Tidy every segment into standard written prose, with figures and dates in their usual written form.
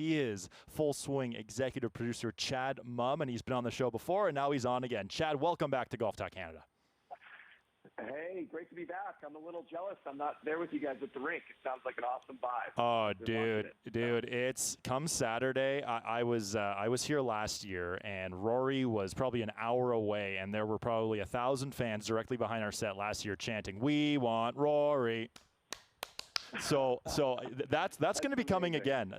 He is Full Swing executive producer Chad Mumm, and he's been on the show before, and now he's on again. Chad, welcome back to Golf Talk Canada. Hey, great to be back. I'm a little jealous. I'm not there with you guys at the rink. It sounds like an awesome vibe. Oh, dude, it's come Saturday. I was here last year, and Rory was probably an hour away, and there were probably 1,000 fans directly behind our set last year chanting, "We want Rory." So that's going to be coming again.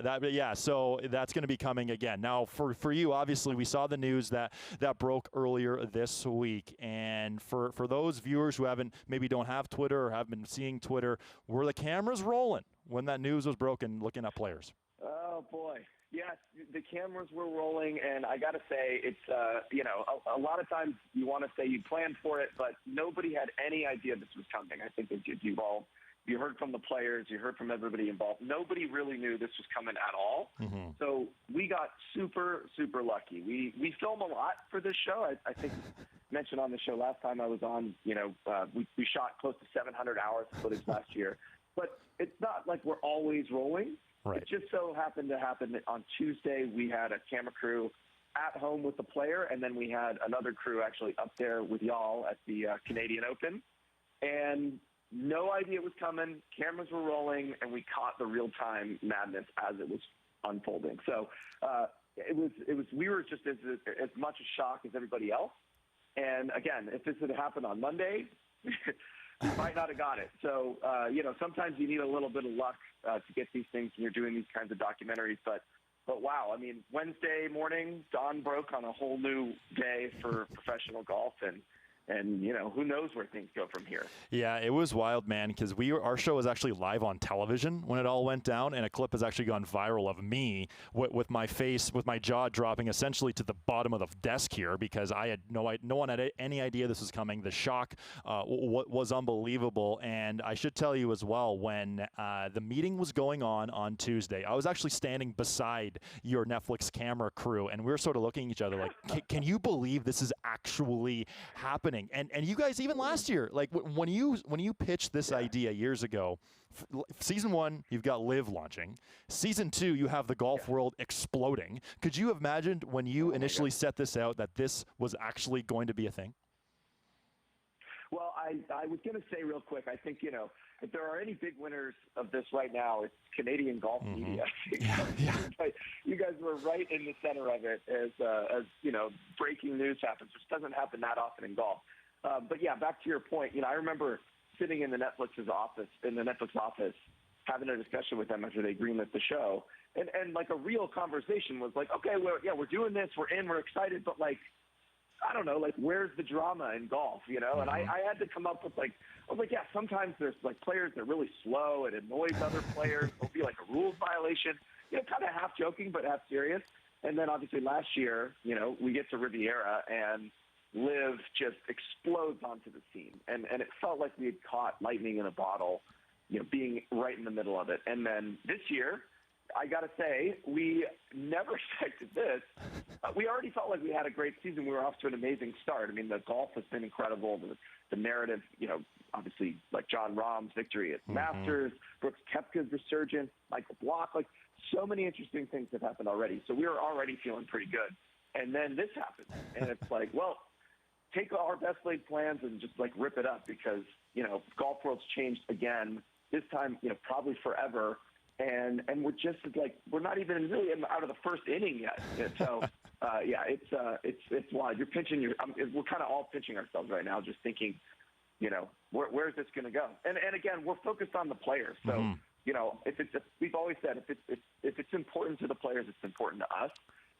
So that's going to be coming again. Now, for you, obviously, we saw the news that broke earlier this week. And for those viewers who maybe don't have Twitter or have been seeing Twitter, were the cameras rolling when that news was broken looking at players? Oh, boy. Yes, the cameras were rolling, and I got to say, it's, a lot of times you want to say you planned for it, but nobody had any idea this was coming. I think that you heard from the players, you heard from everybody involved. Nobody really knew this was coming at all. Mm-hmm. So we got super, super lucky. We film a lot for this show. I think mentioned on the show last time I was on, we shot close to 700 hours of footage last year. But it's not like we're always rolling. Right. It just so happened to happen that on Tuesday we had a camera crew at home with the player, and then we had another crew actually up there with y'all at the Canadian Open. And no idea it was coming. Cameras were rolling, and we caught the real-time madness as it was unfolding. So it was. We were just as much a shock as everybody else. And again, if this had happened on Monday, we might not have got it. So sometimes you need a little bit of luck to get these things when you're doing these kinds of documentaries. But wow, I mean, Wednesday morning, dawn broke on a whole new day for professional golf, and who knows where things go from here. Yeah, it was wild, man, because our show was actually live on television when it all went down, and a clip has actually gone viral of me with my face, with my jaw dropping essentially to the bottom of the desk here, because I had no one had any idea this was coming. The shock was unbelievable, and I should tell you as well, when the meeting was going on Tuesday, I was actually standing beside your Netflix camera crew, and we were sort of looking at each other like, can you believe this is actually happening? And you guys, even last year, like when you pitched this idea years ago, season 1, you've got Live launching. Season 2, you have the golf world exploding. Could you have imagined when you initially set this out that this was actually going to be a thing? Well, I was going to say real quick, I think, if there are any big winners of this right now, it's Canadian golf media. Yeah. You guys were right in the center of it as breaking news happens, which doesn't happen that often in golf. But yeah, back to your point, I remember sitting in the Netflix office, having a discussion with them after they greenlit the show, and like a real conversation was like, okay, we're doing this, we're in, we're excited, but like, I don't know, like, where's the drama in golf, And I had to come up with I was like, yeah, sometimes there's like players that are really slow, it annoys other players, there'll be like a rules violation, kind of half joking but half serious. And then obviously last year, we get to Riviera and Liv just explodes onto the scene. And it felt like we had caught lightning in a bottle, being right in the middle of it. And then this year, I got to say, we never expected this. We already felt like we had a great season. We were off to an amazing start. I mean, the golf has been incredible. The narrative, obviously, like John Rahm's victory at Masters, Brooks Koepka's resurgence, Michael Block, like so many interesting things have happened already. So we were already feeling pretty good. And then this happened. And it's like, well, take our best laid plans and just like rip it up because, golf world's changed again, this time, probably forever. And we're just like, we're not even really out of the first inning yet. So, it's wild. You're pinching we're kind of all pinching ourselves right now, just thinking, where is this going to go? And again, we're focused on the players. So, we've always said, if it's important to the players, it's important to us.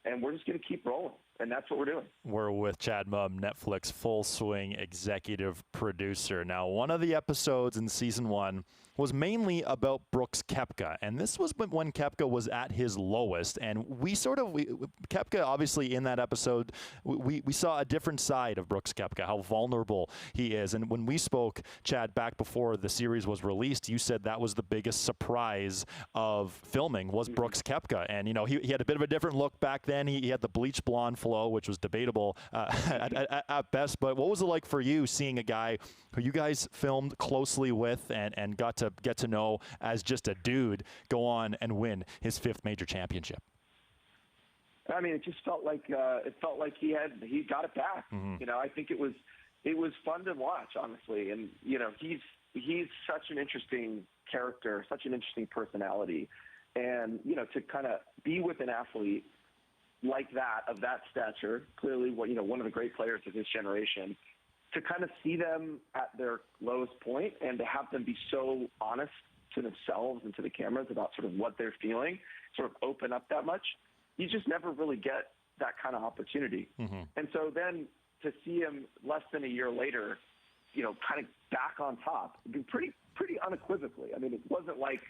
And we're just going to keep rolling. And that's what we're doing. We're with Chad Mumm, Netflix Full Swing executive producer. Now, one of the episodes in season 1 was mainly about Brooks Koepka. And this was when Koepka was at his lowest. And Koepka, obviously, in that episode, we saw a different side of Brooks Koepka, how vulnerable he is. And when we spoke, Chad, back before the series was released, you said that was the biggest surprise of filming was Brooks Koepka. And, he had a bit of a different look back then. then. He had the bleach blonde flow, which was debatable at best. But what was it like for you seeing a guy who you guys filmed closely with and got to get to know as just a dude go on and win his 5th major championship? I mean, it just felt like he got it back. Mm-hmm. I think it was fun to watch, honestly. And he's such an interesting character, such an interesting personality, and to kind of be with an athlete like that, of that stature, clearly one of the great players of his generation, to kind of see them at their lowest point and to have them be so honest to themselves and to the cameras about sort of what they're feeling, sort of open up that much. You just never really get that kind of opportunity. Mm-hmm. And so then to see him less than a year later, kind of back on top, pretty unequivocally. I mean, it wasn't like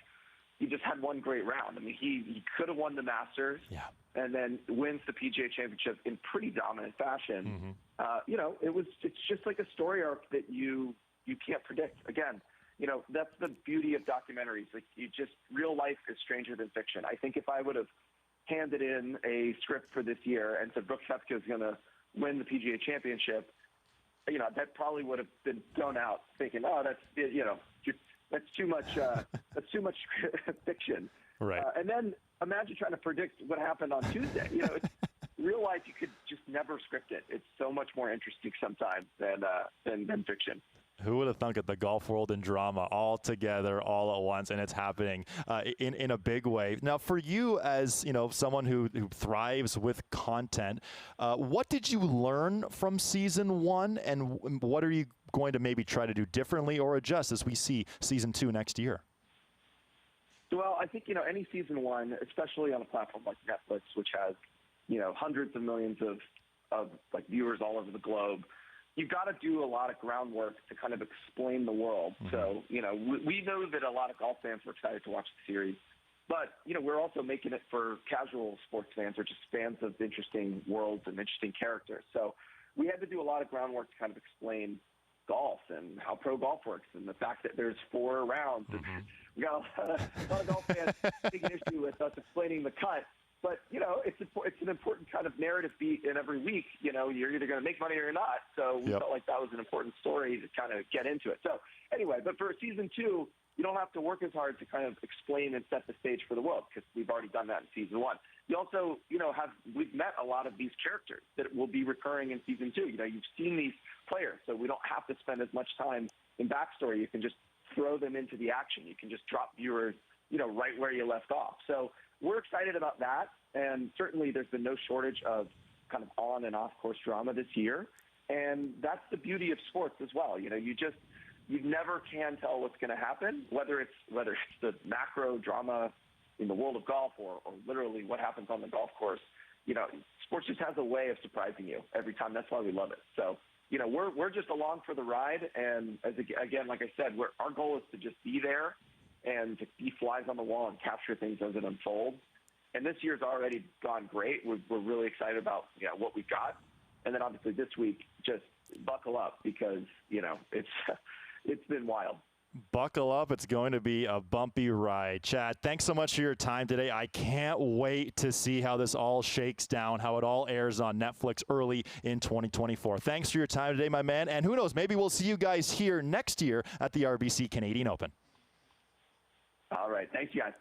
he just had one great round. I mean, he could have won the Masters, and then wins the PGA Championship in pretty dominant fashion. Mm-hmm. It's just like a story arc that you can't predict. Again, that's the beauty of documentaries. Like, real life is stranger than fiction. I think if I would have handed in a script for this year and said Brooks Koepka is going to win the PGA Championship, that probably would have been thrown out, thinking, oh, that's too much fiction. Right. And then imagine trying to predict what happened on Tuesday. Real life, you could just never script it. It's so much more interesting sometimes than fiction. Who would have thunk it? The golf world and drama all together, all at once, and it's happening in a big way. Now, for you, as someone who thrives with content, what did you learn from season 1, and what are you going to maybe try to do differently or adjust as we see season 2 next year? Well, I think any season 1, especially on a platform like Netflix, which has hundreds of millions of like viewers all over the globe, you've got to do a lot of groundwork to kind of explain the world. Mm-hmm. So, we know that a lot of golf fans were excited to watch the series, but, we're also making it for casual sports fans or just fans of interesting worlds and interesting characters. So we had to do a lot of groundwork to kind of explain golf and how pro golf works and the fact that there's 4 rounds. Mm-hmm. We got a lot of golf fans taking issue with us explaining the cut. But, it's an important kind of narrative beat in every week. You're either going to make money or you're not. So we felt like that was an important story to kind of get into it. So anyway, but for season 2, you don't have to work as hard to kind of explain and set the stage for the world because we've already done that in season 1. You also, we've met a lot of these characters that will be recurring in season 2. You've seen these players, so we don't have to spend as much time in backstory. You can just throw them into the action. You can just drop viewers, right where you left off. So we're excited about that, and certainly there's been no shortage of kind of on and off course drama this year, and that's the beauty of sports as well. You never can tell what's going to happen, whether it's the macro drama in the world of golf or literally what happens on the golf course. Sports just has a way of surprising you every time. That's why we love it. So we're just along for the ride, and again, like I said, our goal is to just be there and to be flies on the wall and capture things as it unfolds. And this year's already gone great. We're really excited about what we've got. And then obviously this week, just buckle up because it's been wild. Buckle up. It's going to be a bumpy ride. Chad, thanks so much for your time today. I can't wait to see how this all shakes down, how it all airs on Netflix early in 2024. Thanks for your time today, my man. And who knows, maybe we'll see you guys here next year at the RBC Canadian Open. All right. Thanks, guys.